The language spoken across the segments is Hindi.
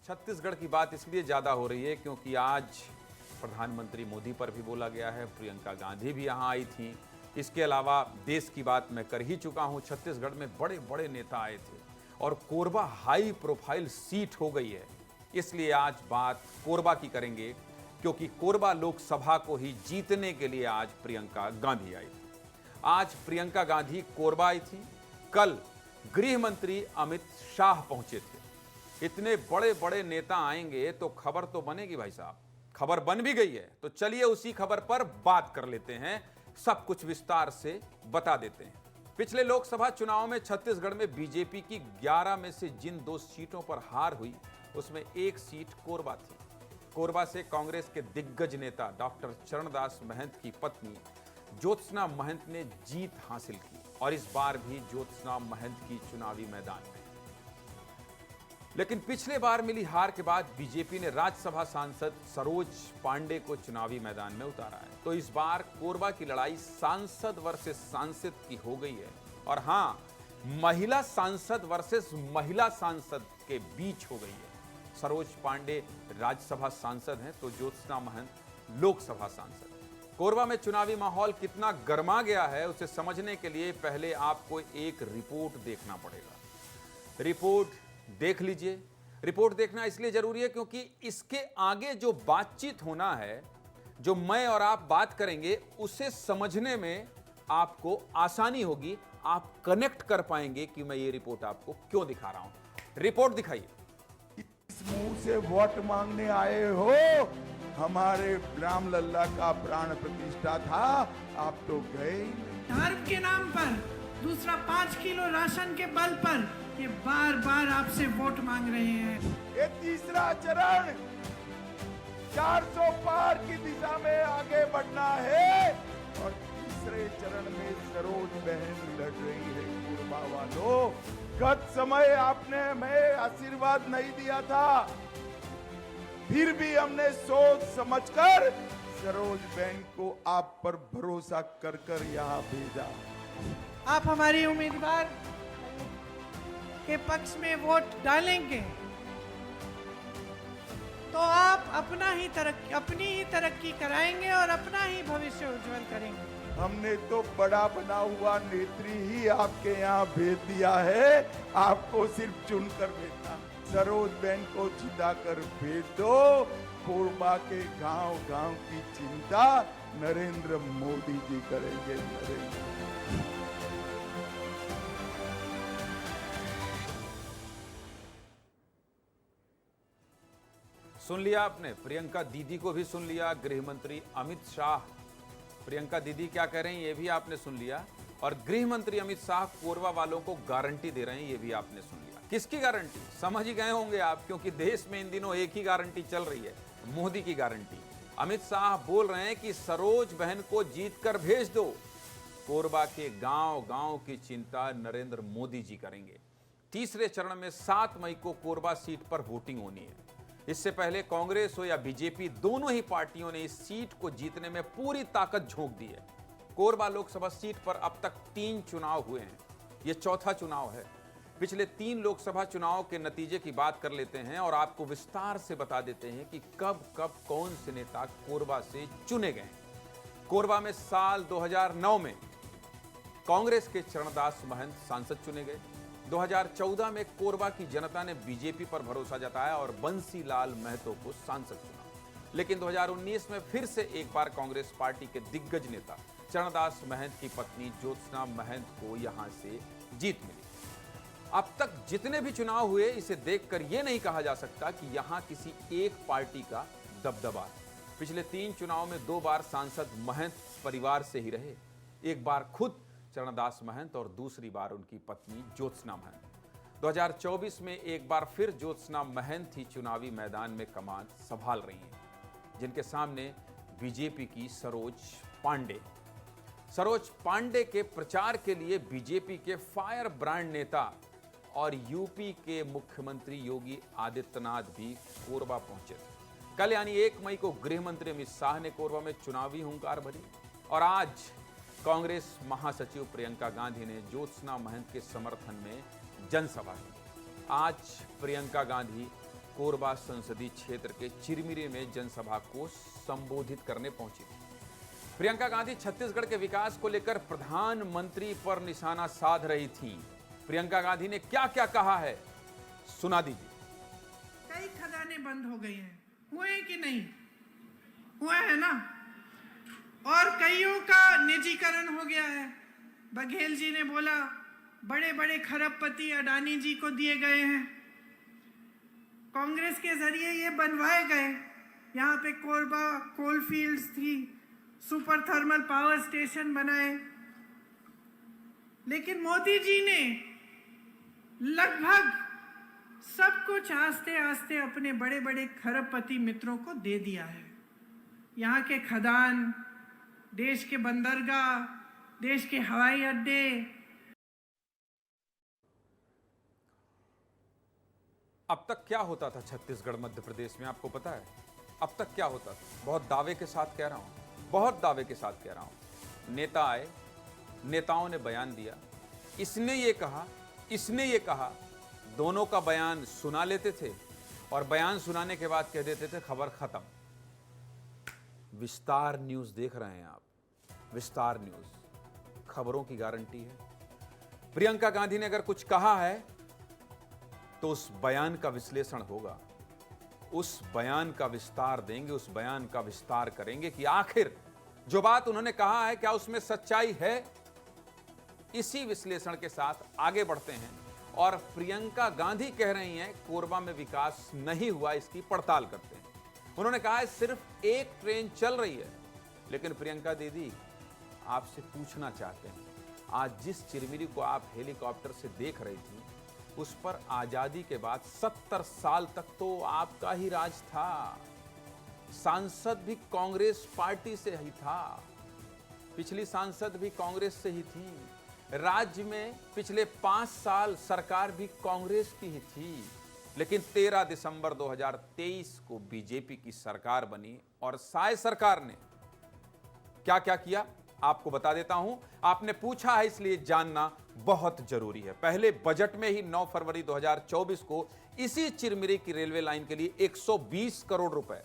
छत्तीसगढ़ की बात इसलिए ज़्यादा हो रही है क्योंकि आज प्रधानमंत्री मोदी पर भी बोला गया है, प्रियंका गांधी भी यहां आई थी। इसके अलावा देश की बात मैं कर ही चुका हूं, छत्तीसगढ़ में बड़े बड़े नेता आए थे और कोरबा हाई प्रोफाइल सीट हो गई है। इसलिए आज बात कोरबा की करेंगे क्योंकि कोरबा लोकसभा को ही जीतने के लिए आज प्रियंका गांधी आई थी। आज प्रियंका गांधी कोरबा आई थी, कल गृह मंत्री अमित शाह पहुंचे थे। इतने बड़े बड़े नेता आएंगे तो खबर तो बनेगी भाई साहब। खबर बन भी गई है तो चलिए उसी खबर पर बात कर लेते हैं, सब कुछ विस्तार से बता देते हैं। पिछले लोकसभा चुनाव में छत्तीसगढ़ में बीजेपी की 11 में से जिन 2 सीटों पर हार हुई उसमें एक सीट कोरबा थी। कोरबा से कांग्रेस के दिग्गज नेता डॉक्टर चरणदास महंत की पत्नी ज्योत्सना महंत ने जीत हासिल की और इस बार भी ज्योत्सना महंत की चुनावी मैदान में। लेकिन पिछले बार मिली हार के बाद बीजेपी ने राज्यसभा सांसद सरोज पांडे को चुनावी मैदान में उतारा है। तो इस बार कोरबा की लड़ाई सांसद वर्सेस सांसद की हो गई है और हां, महिला सांसद वर्सेस महिला सांसद के बीच हो गई है। सरोज पांडे राज्यसभा सांसद हैं तो ज्योत्सना महंत लोकसभा सांसद। कोरबा में चुनावी माहौल कितना गर्मा गया है उसे समझने के लिए पहले आपको एक रिपोर्ट देखना पड़ेगा। रिपोर्ट देख लीजिए। रिपोर्ट देखना इसलिए जरूरी है क्योंकि इसके आगे जो बातचीत होना है, जो मैं और आप बात करेंगे, उसे समझने में आपको आसानी होगी। आप कनेक्ट कर पाएंगे कि मैं ये रिपोर्ट आपको क्यों दिखा रहा हूं। रिपोर्ट दिखाइए। इस मुंह से वोट मांगने आए हो? हमारे राम लल्ला का प्राण प्रतिष्ठा था, आप तो गए ही नहीं। धर्म के नाम पर, दूसरा 5 किलो राशन के बल पर ये बार बार आपसे वोट मांग रहे हैं। ये तीसरा चरण 400 पार की दिशा में आगे बढ़ना है और तीसरे चरण में सरोज बहन लड़ रही है। कोरबा वालों, गत समय आपने हमें आशीर्वाद नहीं दिया था, फिर भी हमने सोच समझकर सरोज बहन को आप पर भरोसा कर कर यहाँ भेजा। आप हमारी उम्मीदवार के पक्ष में वोट डालेंगे तो आप अपनी ही तरक्की कराएंगे और अपना ही भविष्य उज्जवल करेंगे। हमने तो बड़ा बना हुआ नेत्री ही आपके यहाँ भेज दिया है, आपको सिर्फ चुनकर भेजना। सरोज बहन को जिता कर भेज दो। कोरबा के गांव गांव की चिंता नरेंद्र मोदी जी करेंगे। सुन लिया आपने, प्रियंका दीदी को भी सुन लिया, गृह मंत्री अमित शाह प्रियंका दीदी क्या कह रही हैं ये भी आपने सुन लिया और गृह मंत्री अमित शाह कोरबा वालों को गारंटी दे रहे हैं ये भी आपने सुन लिया। किसकी गारंटी समझ ही गए होंगे आप, क्योंकि देश में इन दिनों एक ही गारंटी चल रही है, मोदी की गारंटी। अमित शाह बोल रहे हैं कि सरोज बहन को जीत कर भेज दो। कोरबा के गांव गांव की चिंता नरेंद्र मोदी जी करेंगे। तीसरे चरण में 7 मई को कोरबा सीट पर वोटिंग होनी है। इससे पहले कांग्रेस हो या बीजेपी, दोनों ही पार्टियों ने इस सीट को जीतने में पूरी ताकत झोंक दी है। कोरबा लोकसभा सीट पर अब तक 3 चुनाव हुए हैं, यह चौथा चुनाव है। पिछले 3 लोकसभा चुनाव के नतीजे की बात कर लेते हैं और आपको विस्तार से बता देते हैं कि कब कब कौन से नेता कोरबा से चुने गए। कोरबा में साल 2009 में कांग्रेस के चरणदास महंत सांसद चुने गए। 2014 में कोरबा की जनता ने बीजेपी पर भरोसा जताया और बंसीलाल महतो को सांसद चुना। लेकिन 2019 में फिर से एक बार कांग्रेस पार्टी के दिग्गज नेता चरणदास महंत की पत्नी ज्योत्सना महंत को यहां से जीत मिली। अब तक जितने भी चुनाव हुए, इसे देखकर यह नहीं कहा जा सकता कि यहां किसी एक पार्टी का दबदबा है। पिछले 3 चुनाव में 2 बार सांसद महंत परिवार से ही रहे, एक बार खुद चरणदास महंत और दूसरी बार उनकी पत्नी ज्योत्सना महंत। 2024 में एक बार फिर ज्योत्सना महंत ही चुनावी मैदान में कमान संभाल रही हैं, जिनके सामने बीजेपी की सरोज पांडे। सरोज पांडे के प्रचार के लिए बीजेपी के फायर ब्रांड नेता और यूपी के मुख्यमंत्री योगी आदित्यनाथ भी कोरबा पहुंचे थे। कल यानी 1 मई को गृह मंत्री अमित शाह ने कोरबा में चुनावी हुंकार भरी और आज कांग्रेस महासचिव प्रियंका गांधी ने ज्योत्सना महंत के समर्थन में जनसभा की। आज प्रियंका गांधी कोरबा संसदीय क्षेत्र के चिरमिरी में जनसभा को संबोधित करने पहुंची थी। प्रियंका गांधी छत्तीसगढ़ के विकास को लेकर प्रधानमंत्री पर निशाना साध रही थी। प्रियंका गांधी ने क्या क्या कहा है, सुना दीजिए। कई खदानें बंद हो गई हैं, हुए कि नहीं हुआ है ना, और कईयों का निजीकरण हो गया है। बघेल जी ने बोला बड़े बड़े खरबपति अडानी जी को दिए गए हैं, कांग्रेस के जरिए ये बनवाए गए। यहाँ पे कोरबा कोल फील्ड्स थी, सुपर थर्मल पावर स्टेशन बनाए, लेकिन मोदी जी ने लगभग सब कुछ आस्ते आस्ते अपने बड़े बड़े खरबपति मित्रों को दे दिया है। यहाँ के खदान, देश के बंदरगाह, देश के हवाई अड्डे। अब तक क्या होता था छत्तीसगढ़ मध्य प्रदेश में, आपको पता है? अब तक क्या होता था? बहुत दावे के साथ कह रहा हूं, बहुत दावे के साथ कह रहा हूं। नेता आए, नेताओं ने बयान दिया, इसने ये कहा, इसने ये कहा, दोनों का बयान सुना लेते थे और बयान सुनाने के बाद कह देते थे खबर खत्म। विस्तार न्यूज देख रहे हैं आप, विस्तार न्यूज, खबरों की गारंटी है। प्रियंका गांधी ने अगर कुछ कहा है तो उस बयान का विश्लेषण होगा, उस बयान का विस्तार देंगे, उस बयान का विस्तार करेंगे कि आखिर जो बात उन्होंने कहा है क्या उसमें सच्चाई है। इसी विश्लेषण के साथ आगे बढ़ते हैं और प्रियंका गांधी कह रही हैं कोरबा में विकास नहीं हुआ, इसकी पड़ताल करते हैं। उन्होंने कहा है सिर्फ एक ट्रेन चल रही है, लेकिन प्रियंका दीदी आपसे पूछना चाहते हैं, आज जिस चिरमिरी को आप हेलीकॉप्टर से देख रही थी उस पर आजादी के बाद 70 साल तक तो आपका ही राज था, सांसद भी कांग्रेस पार्टी से ही था, पिछली सांसद भी कांग्रेस से ही थी, राज्य में पिछले 5 साल सरकार भी कांग्रेस की ही थी, लेकिन 13 दिसंबर 2023 को बीजेपी की सरकार बनी और साय सरकार ने क्या क्या किया आपको बता देता हूं। आपने पूछा है इसलिए जानना बहुत जरूरी है। पहले बजट में ही 9 फरवरी 2024 को इसी चिरमिरी की रेलवे लाइन के लिए 120 करोड़ रुपए,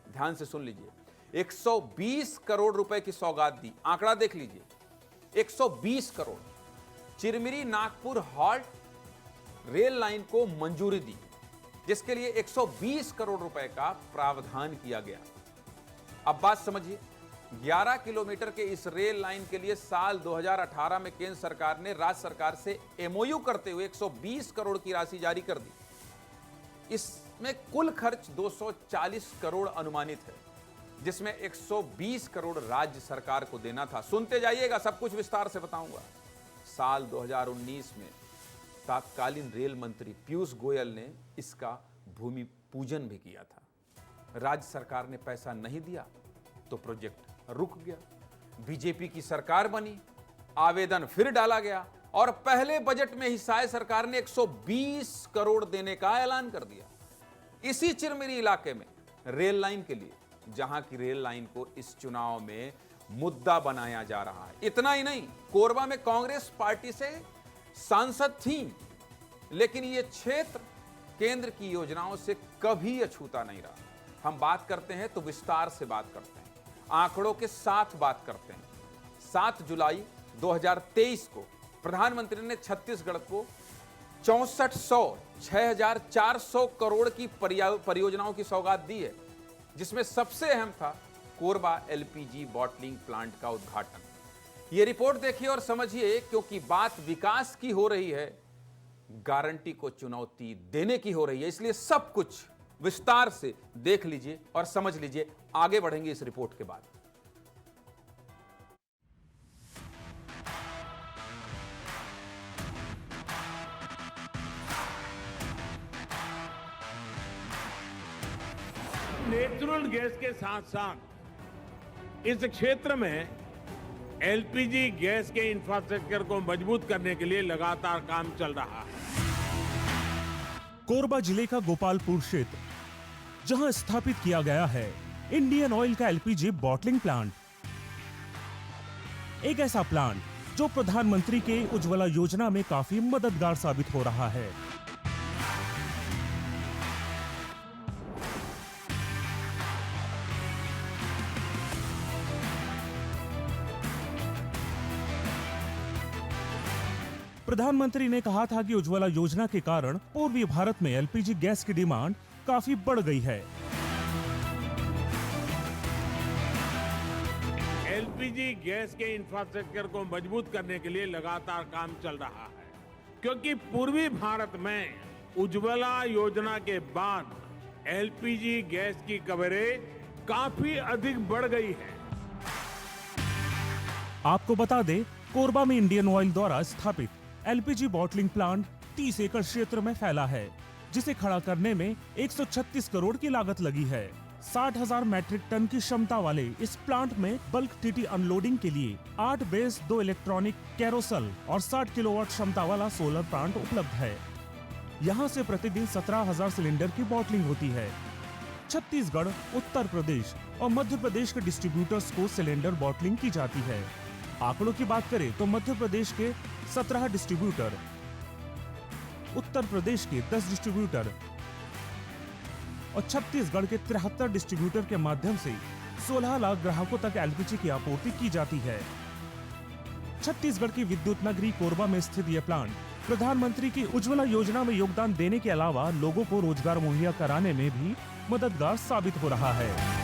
ध्यान से सुन लीजिए, 120 करोड़ रुपए की सौगात दी। आंकड़ा देख लीजिए, 120 crore Chirmiri Nagpur halt rail line को मंजूरी दी, जिसके लिए 120 करोड़ रुपए का प्रावधान किया गया। अब बात समझिए, 11 किलोमीटर के इस रेल लाइन के लिए साल 2018 में केंद्र सरकार ने राज्य सरकार से एमओयू करते हुए 120 करोड़ की राशि जारी कर दी। इसमें कुल खर्च 240 करोड़ अनुमानित है, जिसमें 120 करोड़ राज्य सरकार को देना था। सुनते जाइएगा, सब कुछ विस्तार से बताऊंगा। साल 2019 में तत्कालीन रेल मंत्री पीयूष गोयल ने इसका भूमि पूजन भी किया था। राज्य सरकार ने पैसा नहीं दिया तो प्रोजेक्ट रुक गया। बीजेपी की सरकार बनी, आवेदन फिर डाला गया और पहले बजट में ही साय सरकार ने 120 करोड़ देने का ऐलान कर दिया। इसी चिरमिरी इलाके में रेल लाइन के लिए, जहां की रेल लाइन को इस चुनाव में मुद्दा बनाया जा रहा है। इतना ही नहीं, कोरबा में कांग्रेस पार्टी से सांसद थी, लेकिन यह क्षेत्र केंद्र की योजनाओं से कभी अछूता नहीं रहा। हम बात करते हैं तो विस्तार से बात करते हैं, आंकड़ों के साथ बात करते हैं। 7 जुलाई 2023 को प्रधानमंत्री ने छत्तीसगढ़ को 6,400 करोड़ की परियोजनाओं की सौगात दी है, जिसमें सबसे अहम था कोरबा एलपीजी बॉटलिंग प्लांट का उद्घाटन। यह रिपोर्ट देखिए और समझिए, क्योंकि बात विकास की हो रही है, गारंटी को चुनौती देने की हो रही है, इसलिए सब कुछ विस्तार से देख लीजिए और समझ लीजिए। आगे बढ़ेंगे इस रिपोर्ट के बाद। नेचुरल गैस के साथ साथ इस क्षेत्र में एलपीजी गैस के इंफ्रास्ट्रक्चर को मजबूत करने के लिए लगातार काम चल रहा है। कोरबा जिले का गोपालपुर क्षेत्र, जहां स्थापित किया गया है इंडियन ऑयल का एलपीजी बॉटलिंग प्लांट। एक ऐसा प्लांट जो प्रधानमंत्री के उज्ज्वला योजना में काफी मददगार साबित हो रहा है। प्रधानमंत्री ने कहा था कि उज्ज्वला योजना के कारण पूर्वी भारत में एलपीजी गैस की डिमांड काफी बढ़ गई है। एलपीजी गैस के इंफ्रास्ट्रक्चर को मजबूत करने के लिए लगातार काम चल रहा है, क्योंकि पूर्वी भारत में उज्ज्वला योजना के बाद एलपीजी गैस की कवरेज काफी अधिक बढ़ गई है। आपको बता दें, कोरबा में इंडियन ऑयल द्वारा स्थापित एलपीजी बॉटलिंग प्लांट 30 एकड़ क्षेत्र में फैला है, जिसे खड़ा करने में 136 करोड़ की लागत लगी है। 60,000 मैट्रिक टन की क्षमता वाले इस प्लांट में बल्क टीटी अनलोडिंग के लिए 8 बेस, 2 इलेक्ट्रॉनिक कैरोसल और 60 किलोवाट क्षमता वाला सोलर प्लांट उपलब्ध है। यहाँ से प्रतिदिन 17,000 सिलेंडर की बॉटलिंग होती है। छत्तीसगढ़, उत्तर प्रदेश और मध्य प्रदेश के डिस्ट्रीब्यूटर्स को सिलेंडर बॉटलिंग की जाती है। आंकड़ों की बात करें तो मध्य प्रदेश के 17 डिस्ट्रीब्यूटर, उत्तर प्रदेश के 10 डिस्ट्रीब्यूटर और छत्तीसगढ़ के 73 डिस्ट्रीब्यूटर के माध्यम से 16 लाख ग्राहकों तक एलपीजी की आपूर्ति की जाती है। छत्तीसगढ़ की विद्युत नगरी कोरबा में स्थित यह प्लांट प्रधानमंत्री की उज्ज्वला योजना में योगदान देने के अलावा लोगों को रोजगार मुहैया कराने में भी मददगार साबित हो रहा है।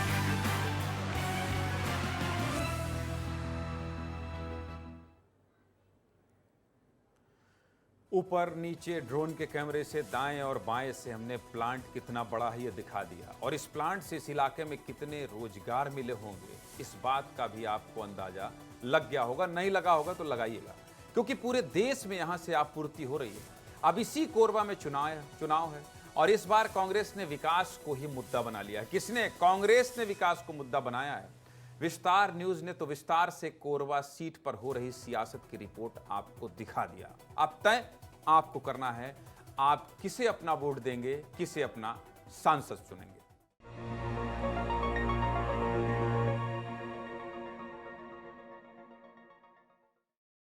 ऊपर नीचे ड्रोन के कैमरे से दाएं और बाएं से हमने प्लांट कितना बड़ा है ये दिखा दिया, और इस प्लांट से इस इलाके में कितने रोजगार मिले होंगे इस बात का भी आपको अंदाजा लग गया होगा। नहीं लगा होगा तो लगाइएगा, क्योंकि पूरे देश में यहां से आपूर्ति हो रही है। अब इसी कोरबा में चुनाव है और इस बार कांग्रेस ने विकास को ही मुद्दा बना लिया है। किसने? कांग्रेस ने विकास को मुद्दा बनाया है। विस्तार न्यूज ने तो विस्तार से कोरबा सीट पर हो रही सियासत की रिपोर्ट आपको दिखा दिया। अब तय आपको करना है, आप किसे अपना वोट देंगे, किसे अपना सांसद चुनेंगे।